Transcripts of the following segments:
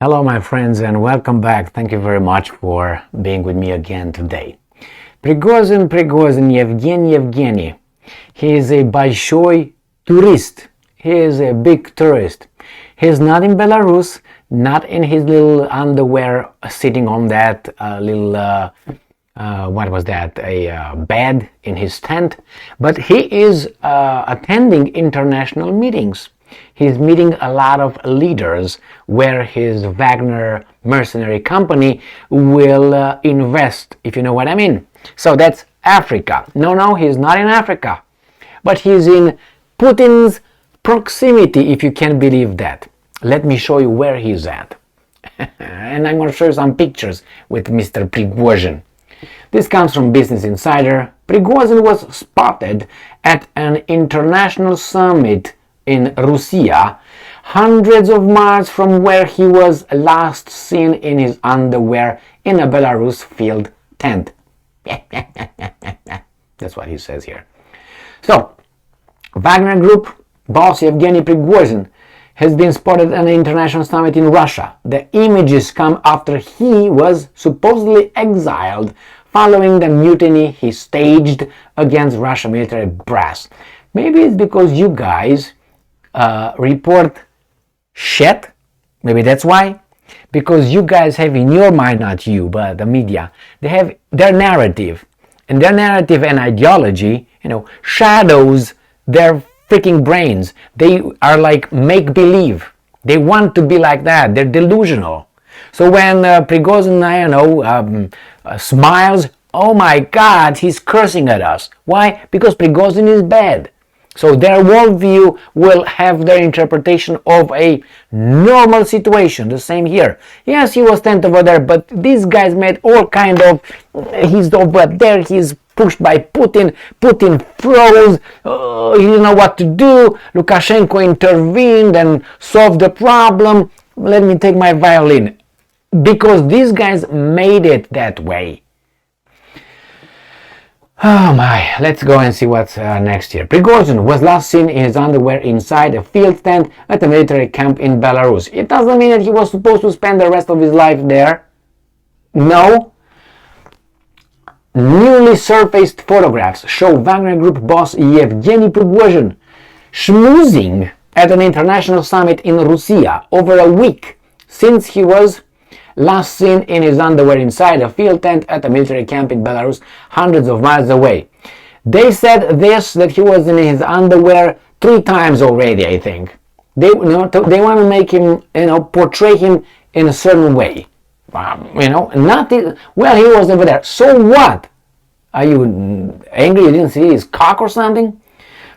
Hello, my friends, and welcome back. Thank you very much for being with me again today. Prigozhin, Yevgeny. He is a большой tourist. He is a big tourist. He is not in Belarus, not in his little underwear sitting on that bed in his tent, but he is attending international meetings. He's meeting a lot of leaders where his Wagner mercenary company will invest, if you know what I mean. So that's Africa. No, he's not in Africa, but he's in Putin's proximity, if you can believe that. Let me show you where he's at. And I'm going to show you some pictures with Mr. Prigozhin. This comes from Business Insider. Prigozhin was spotted at an international summit in Russia, hundreds of miles from where he was last seen in his underwear in a Belarus field tent. That's what he says here. So, Wagner Group boss Yevgeny Prigozhin has been spotted at an international summit in Russia. The images come after he was supposedly exiled following the mutiny he staged against Russian military brass. Maybe it's because you guys report shit. Maybe that's why. Because you guys have in your mind, not you, but the media, they have their narrative. And their narrative and ideology, shadows their freaking brains. They are like make-believe. They want to be like that. They're delusional. So when Prigozhin, smiles, oh my God, he's cursing at us. Why? Because Prigozhin is bad. So their worldview will have their interpretation of a normal situation. The same here. Yes, he was tent over there, but these guys made all kind of, he's over there, he's pushed by Putin. Putin froze, he didn't know what to do. Lukashenko intervened and solved the problem. Let me take my violin. Because these guys made it that way. Oh my, let's go and see what's next here. Prigozhin was last seen in his underwear inside a field tent at a military camp in Belarus. It doesn't mean that he was supposed to spend the rest of his life there. No. Newly surfaced photographs show Wagner Group boss Yevgeny Prigozhin schmoozing at an international summit in Russia over a week since he was last seen in his underwear inside a field tent at a military camp in Belarus, hundreds of miles away. They said that he was in his underwear 3 times already, I think. They want to make him, portray him in a certain way. He was over there. So what? Are you angry you didn't see his cock or something?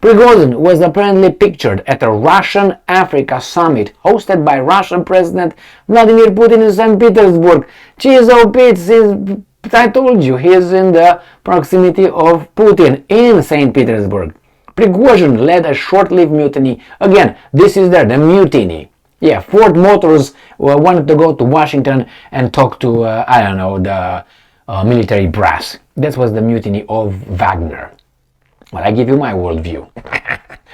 Prigozhin was apparently pictured at a Russian Africa summit hosted by Russian President Vladimir Putin in St. Petersburg. Jeez, oh Pete, I told you, he is in the proximity of Putin in St. Petersburg. Prigozhin led a short-lived mutiny. Again, this is the mutiny. Yeah, Ford Motors wanted to go to Washington and talk to, the military brass. That was the mutiny of Wagner. Well, I give you my worldview.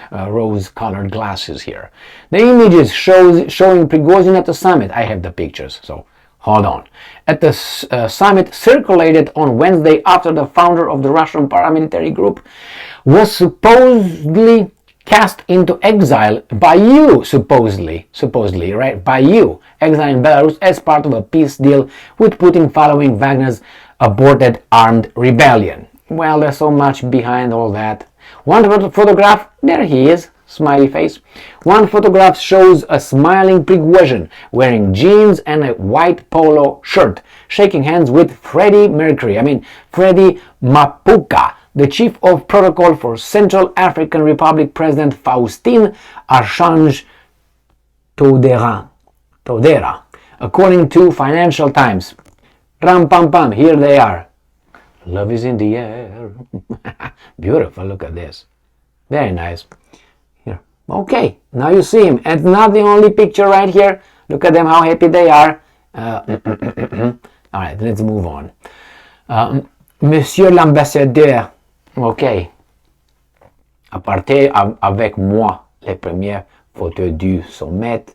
Rose-colored glasses here. The images showing Prigozhin at the summit. I have the pictures, so hold on. At the summit circulated on Wednesday after the founder of the Russian paramilitary group was supposedly cast into exile by you, supposedly, right? By you, exile in Belarus as part of a peace deal with Putin following Wagner's aborted armed rebellion. Well, there's so much behind all that. One photograph, there he is, smiley face. One photograph shows a smiling Prigozhin wearing jeans and a white polo shirt, shaking hands with Freddie Mapuka, the chief of protocol for Central African Republic President Faustin Archange Touadéra, according to Financial Times. Ram pam pam, here they are. Love is in the air. Beautiful, look at this. Very nice. Here. Okay, now you see him. And not the only picture right here. Look at them, how happy they are. Alright, let's move on. Monsieur l'ambassadeur. Ok. Apartez avec moi les premières photos du sommet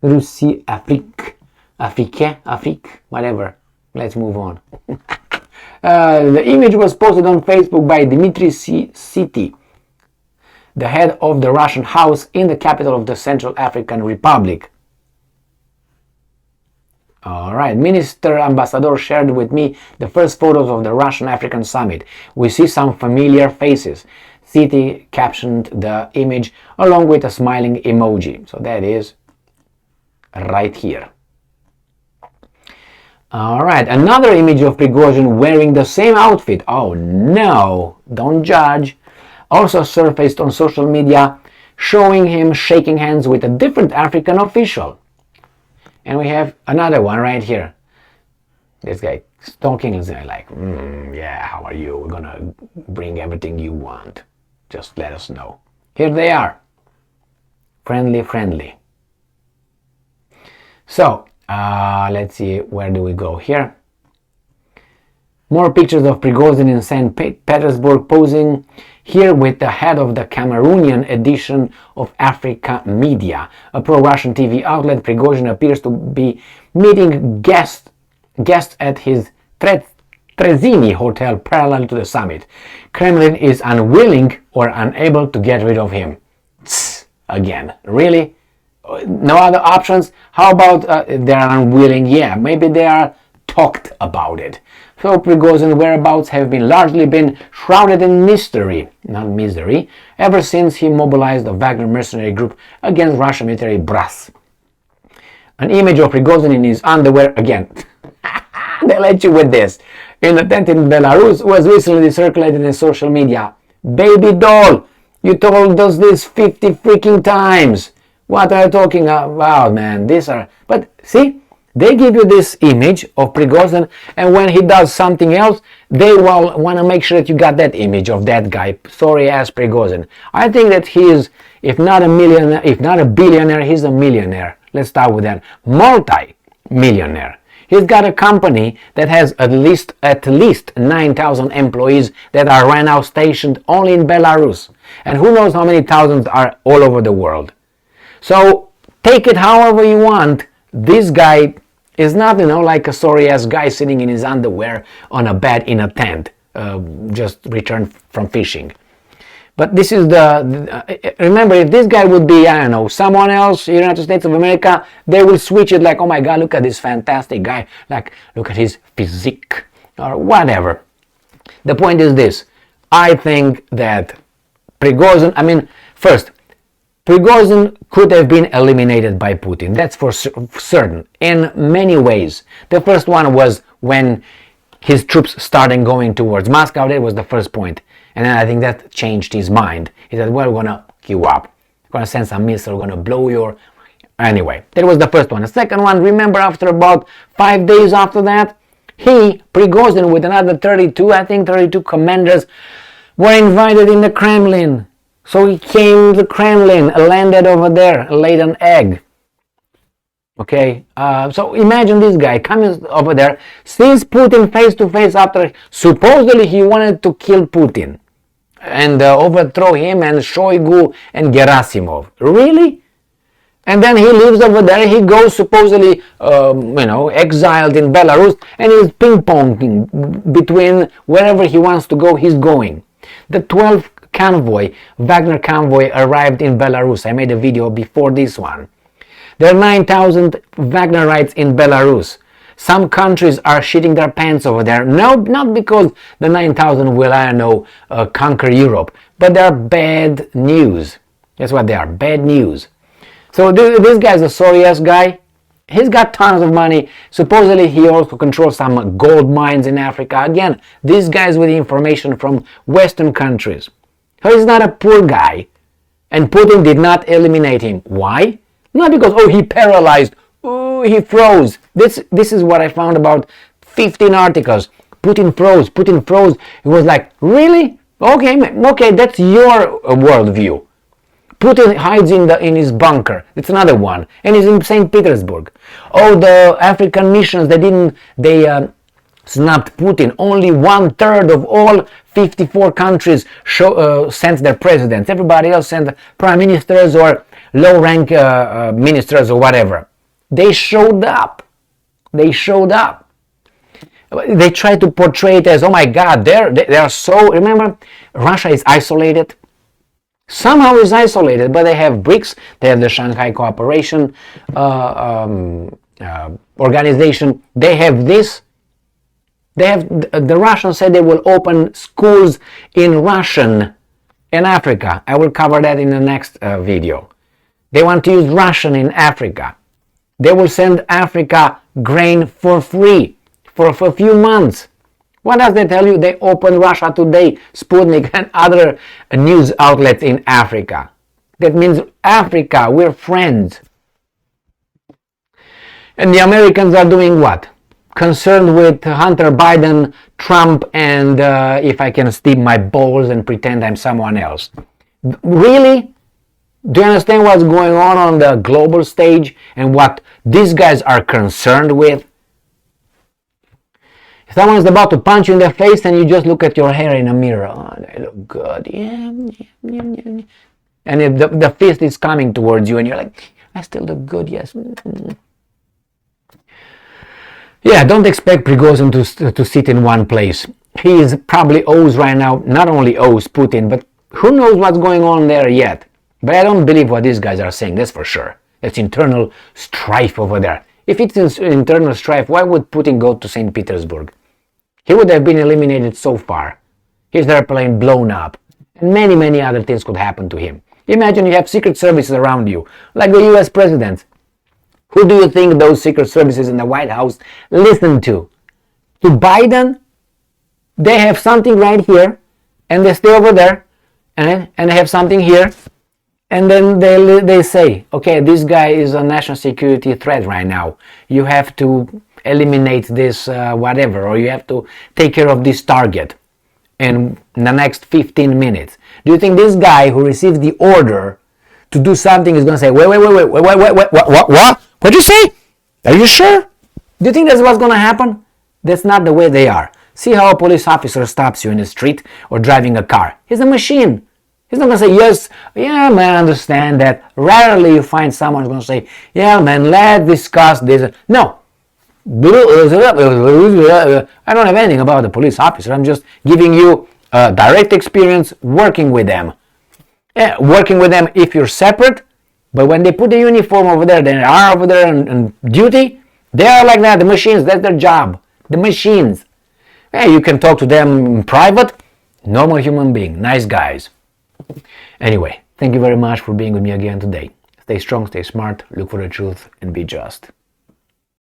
Russie-Afrique Afik, whatever. Let's move on. The image was posted on Facebook by Dmitry Siti, the head of the Russian House in the capital of the Central African Republic. Alright, Minister Ambassador shared with me the first photos of the Russian-African summit. We see some familiar faces. City captioned the image along with a smiling emoji. So that is right here. Alright, another image of Prigozhin wearing the same outfit. Oh no, don't judge. Also surfaced on social media, showing him shaking hands with a different African official. And we have another one right here. This guy talking is like, yeah, how are you? We're gonna bring everything you want. Just let us know. Here they are. Friendly. So, let's see, where do we go here? More pictures of Prigozhin in St. Petersburg posing here with the head of the Cameroonian edition of Africa Media. A pro-Russian TV outlet, Prigozhin appears to be meeting guests at his Trezini hotel parallel to the summit. Kremlin is unwilling or unable to get rid of him. Again, really? No other options? How about they're unwilling? Yeah, maybe they are talked about it. So Prigozhin's whereabouts have largely been shrouded in mystery, not misery, ever since he mobilized the Wagner mercenary group against Russian military brass. An image of Prigozhin in his underwear, again, they let you with this, in a tent in Belarus was recently circulated in social media. Baby doll, you told us this 50 freaking times. What are you talking about, man? But see, they give you this image of Prigozhin, and when he does something else, they will want to make sure that you got that image of that guy, sorry ass Prigozhin. I think that he is, if not a millionaire, if not a billionaire, he's a millionaire. Let's start with that. Multi-millionaire. He's got a company that has at least 9,000 employees that are right now stationed only in Belarus. And who knows how many thousands are all over the world. So take it however you want. This guy is not, like a sorry-ass guy sitting in his underwear on a bed in a tent, just returned from fishing. But this is remember, if this guy would be, someone else, United States of America, they will switch it like, oh my God, look at this fantastic guy, like, look at his physique, or whatever. The point is this, I think that Prigozhin, first, Prigozhin could have been eliminated by Putin, that's for certain, in many ways. The first one was when his troops started going towards Moscow. That was the first point. And then I think that changed his mind. He said, well, we're going to queue up. We're going to send some missiles, we're going to blow your... Anyway, that was the first one. The second one, remember, after about 5 days after that, Prigozhin, with another 32 commanders, were invited in the Kremlin. So he came to the Kremlin, landed over there, laid an egg. Okay, so imagine this guy coming over there, sees Putin face to face after supposedly he wanted to kill Putin and overthrow him and Shoigu and Gerasimov. Really? And then he lives over there, he goes supposedly, exiled in Belarus, and he's ping-ponging between wherever he wants to go, he's going. The 12th Wagner convoy arrived in Belarus. I made a video before this one. There are 9,000 Wagnerites in Belarus. Some countries are shitting their pants over there. No, not because the 9,000 will, conquer Europe, but they are bad news. That's what they are, bad news. So this guy's a sorry-ass guy. He's got tons of money. Supposedly he also controls some gold mines in Africa. Again, these guys with information from Western countries. So he's not a poor guy. And Putin did not eliminate him. Why? Not because, he paralyzed, he froze. This is what I found about 15 articles. Putin froze. It was like, really? Okay, that's your worldview. Putin hides in his bunker. It's another one. And he's in St. Petersburg. The African missions, they snapped Putin. Only 1/3 of all 54 countries sent their presidents. Everybody else sent prime ministers or low-rank ministers or whatever. They showed up. They showed up. They try to portray it as, oh my God, they are so, remember, Russia is isolated. Somehow is isolated, but they have BRICS, they have the Shanghai Cooperation Organization, they have this. They have, the Russians said they will open schools in Russian in Africa. I will cover that in the next video. They want to use Russian in Africa. They will send Africa grain for free for a few months. What does they tell you? They open Russia Today, Sputnik, and other news outlets in Africa. That means Africa, we're friends. And the Americans are doing what? Concerned with Hunter Biden, Trump, and if I can steam my balls and pretend I'm someone else. Really? Do you understand what's going on the global stage and what these guys are concerned with? If someone is about to punch you in the face and you just look at your hair in a mirror, oh, they look good, yeah. And if the fist is coming towards you and you're like, I still look good, yes. Yeah, don't expect Prigozhin to sit in one place. He is probably owes right now, not only owes Putin, but who knows what's going on there yet. But I don't believe what these guys are saying, that's for sure. It's internal strife over there. If it's internal strife, why would Putin go to St. Petersburg? He would have been eliminated so far. His airplane blown up. And many, many other things could happen to him. Imagine you have secret services around you, like the US president. Who do you think those secret services in the White House listen to? To Biden? They have something right here, and they stay over there, and they have something here, and then they say, okay, this guy is a national security threat right now. You have to eliminate this whatever, or you have to take care of this target in the next 15 minutes. Do you think this guy who received the order to do something is going to say, wait, what? What'd you say? Are you sure? Do you think that's what's going to happen? That's not the way they are. See how a police officer stops you in the street or driving a car. He's a machine. He's not going to say, yes, yeah, man, I understand that. Rarely you find someone who's going to say, yeah, man, let's discuss this. No. I don't have anything about the police officer. I'm just giving you a direct experience working with them. Yeah, working with them if you're separate. But when they put the uniform over there, they are over there on duty, they are like that, the machines, that's their job. The machines. Hey, you can talk to them in private, normal human being, nice guys. Anyway, thank you very much for being with me again today. Stay strong, stay smart, look for the truth, and be just.